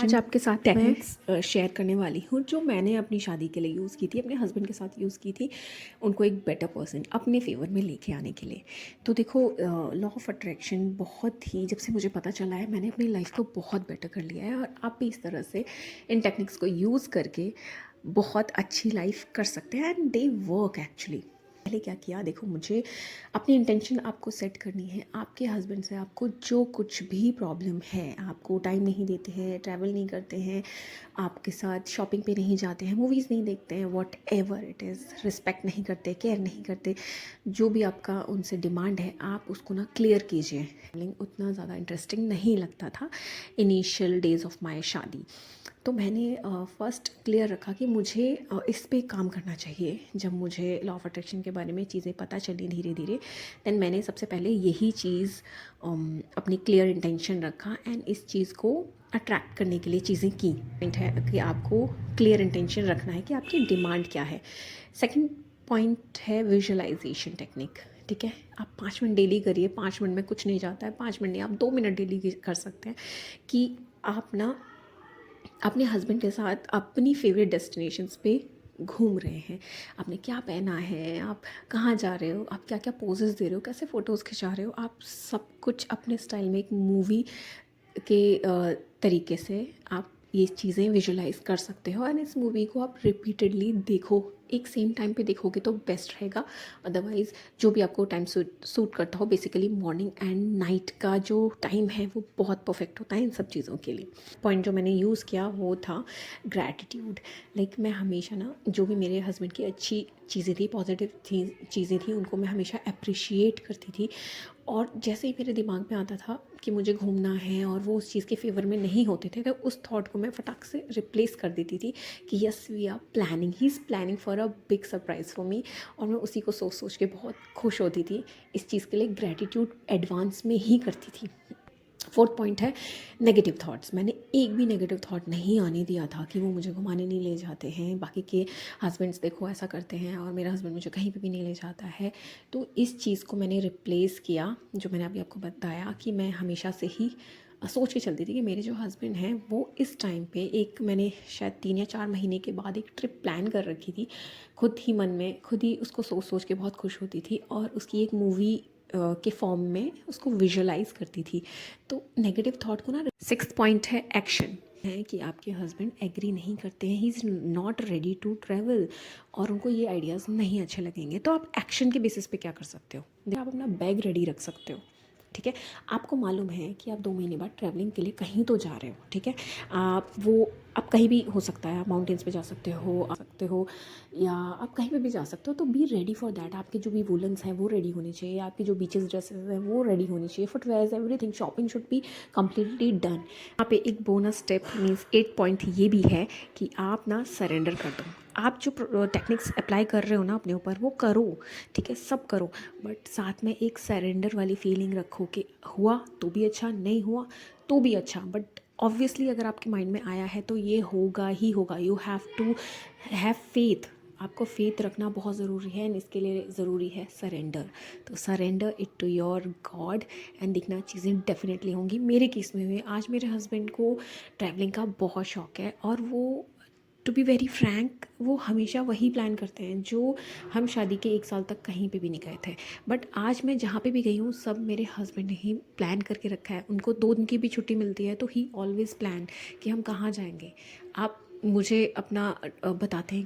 आज आपके साथ टेक्निक्स शेयर करने वाली हूँ जो मैंने अपनी शादी के लिए यूज़ की थी, अपने हस्बैंड के साथ यूज़ की थी, उनको एक बेटर पर्सन अपने फेवर में लेके आने के लिए। तो देखो, लॉ ऑफ अट्रैक्शन बहुत ही, जब से मुझे पता चला है, मैंने अपनी लाइफ को बहुत बेटर कर लिया है और आप भी इस तरह से इन टेक्निक्स को यूज़ करके बहुत अच्छी लाइफ कर सकते हैं एंड दे वर्क एक्चुअली। पहले क्या किया, देखो, मुझे अपनी इंटेंशन आपको सेट करनी है। आपके हस्बैंड से आपको जो कुछ भी प्रॉब्लम है, आपको टाइम नहीं देते हैं, ट्रैवल नहीं करते हैं, आपके साथ शॉपिंग पे नहीं जाते हैं, मूवीज़ नहीं देखते हैं, what ever it is, respect नहीं करते, केयर नहीं करते, जो भी आपका उनसे डिमांड है आप उसको ना क्लियर कीजिए। उतना ज़्यादा इंटरेस्टिंग नहीं लगता था इनिशियल डेज़ ऑफ माई शादी। तो मैंने फ़र्स्ट क्लियर रखा कि मुझे इस पे काम करना चाहिए। जब मुझे लॉ ऑफ अट्रैक्शन के बारे में चीज़ें पता चली धीरे धीरे, दैन मैंने सबसे पहले यही चीज़ अपनी क्लियर इंटेंशन रखा एंड इस चीज़ को अट्रैक्ट करने के लिए चीज़ें की। पॉइंट है कि आपको क्लियर इंटेंशन रखना है कि आपकी डिमांड क्या है। सेकंड पॉइंट है विजुअलाइजेशन टेक्निक। ठीक है, आप 5 मिनट डेली करिए। 5 मिनट में कुछ नहीं जाता है, 5 मिनट नहीं, आप 2 मिनट डेली कर सकते हैं कि आप ना अपने हस्बैंड के साथ अपनी फेवरेट डेस्टिनेशंस पे घूम रहे हैं। आपने क्या पहना है, आप कहाँ जा रहे हो, आप क्या क्या पोजेस दे रहे हो, कैसे फ़ोटोज़ खिंचा रहे हो, आप सब कुछ अपने स्टाइल में एक मूवी के तरीके से आप ये चीज़ें विजुलाइज कर सकते हो। एंड इस मूवी को आप रिपीटेडली देखो, एक सेम टाइम पे देखोगे तो बेस्ट रहेगा। अदरवाइज़ जो भी आपको टाइम सूट करता हो, बेसिकली मॉर्निंग एंड नाइट का जो टाइम है वो बहुत परफेक्ट होता है इन सब चीज़ों के लिए। पॉइंट जो मैंने यूज़ किया वो था ग्रैटिट्यूड। लाइक मैं हमेशा ना, जो भी मेरे हस्बैंड की अच्छी चीज़ें थी, पॉजिटिव थी चीज़ें थी, उनको मैं हमेशा अप्रिशिएट करती थी। और जैसे ही मेरे दिमाग में आता था कि मुझे घूमना है और वो उस चीज़ के फेवर में नहीं होते थे, तो उस थॉट को मैं फटाक से रिप्लेस कर देती थी कि yes, we are planning, he is planning for a big surprise for me. और मैं उसी को सोच सोच के बहुत खुश होती थी। इस चीज़ के लिए ग्रैटिट्यूड एडवांस में ही करती थी। फोर्थ पॉइंट है नेगेटिव थॉट्स। मैंने एक भी नेगेटिव थॉट नहीं आने दिया था कि वो मुझे घुमाने नहीं ले जाते हैं, बाकी के हस्बैंड्स देखो ऐसा करते हैं और मेरा हस्बैंड मुझे कहीं पे भी नहीं ले जाता है। तो इस चीज़ को मैंने रिप्लेस किया, जो मैंने अभी आपको बताया कि मैं हमेशा से ही सोच के चलती थी कि मेरे जो हस्बैंड हैं वो इस टाइम पे, एक मैंने शायद 3 या 4 महीने के बाद एक ट्रिप प्लान कर रखी थी। खुद ही मन में, खुद ही उसको सोच सोच के बहुत खुश होती थी और उसकी एक मूवी के फॉर्म में उसको विजुअलाइज करती थी। तो नेगेटिव थॉट को ना, सिक्स्थ पॉइंट है एक्शन। है कि आपके हस्बैंड एग्री नहीं करते हैं, he is not ready to travel और उनको ये आइडियाज़ नहीं अच्छे लगेंगे, तो आप एक्शन के बेसिस पे क्या कर सकते हो, आप अपना बैग रेडी रख सकते हो। ठीक है, आपको मालूम है कि आप 2 महीने बाद ट्रैवलिंग के लिए कहीं तो जा रहे हो। ठीक है, आप कहीं भी हो सकता है, आप माउंटेन्स पे जा सकते हो या आप कहीं पे भी जा सकते हो। तो बी रेडी फॉर दैट। आपके जो भी वुलन्स हैं वो रेडी होने चाहिए, आपकी जो बीचेस ड्रेसेस हैं वो रेडी होनी चाहिए, footwears, everything, shopping should be completely done. यहाँ पे एक बोनस स्टेप मीन्स 8 पॉइंट ये भी है कि आप ना सरेंडर कर दो। आप जो टेक्निक्स अप्लाई कर रहे हो ना अपने ऊपर, वो करो, ठीक है, सब करो, बट साथ में एक सरेंडर वाली फीलिंग रखो कि हुआ तो भी अच्छा, नहीं हुआ तो भी अच्छा, बट ऑब्वियसली अगर आपके माइंड में आया है तो ये होगा ही होगा। You have to have faith. आपको फेथ रखना बहुत ज़रूरी है एंड इसके लिए ज़रूरी है सरेंडर। तो surrender it to your god and दिखना चीज़ें डेफिनेटली होंगी। मेरे केस में हुए, आज मेरे हस्बैंड को ट्रैवलिंग का बहुत शौक है और वो, टू बी वेरी फ्रैंक, वो हमेशा वही प्लान करते हैं जो हम शादी के 1 साल तक कहीं पे भी नहीं गए थे। बट आज मैं जहाँ पे भी गई हूँ सब मेरे हस्बैंड ने ही प्लान करके रखा है। उनको 2 दिन की भी छुट्टी मिलती है तो ही ऑलवेज़ प्लान कि हम कहाँ जाएंगे। आप मुझे अपना बताते हैं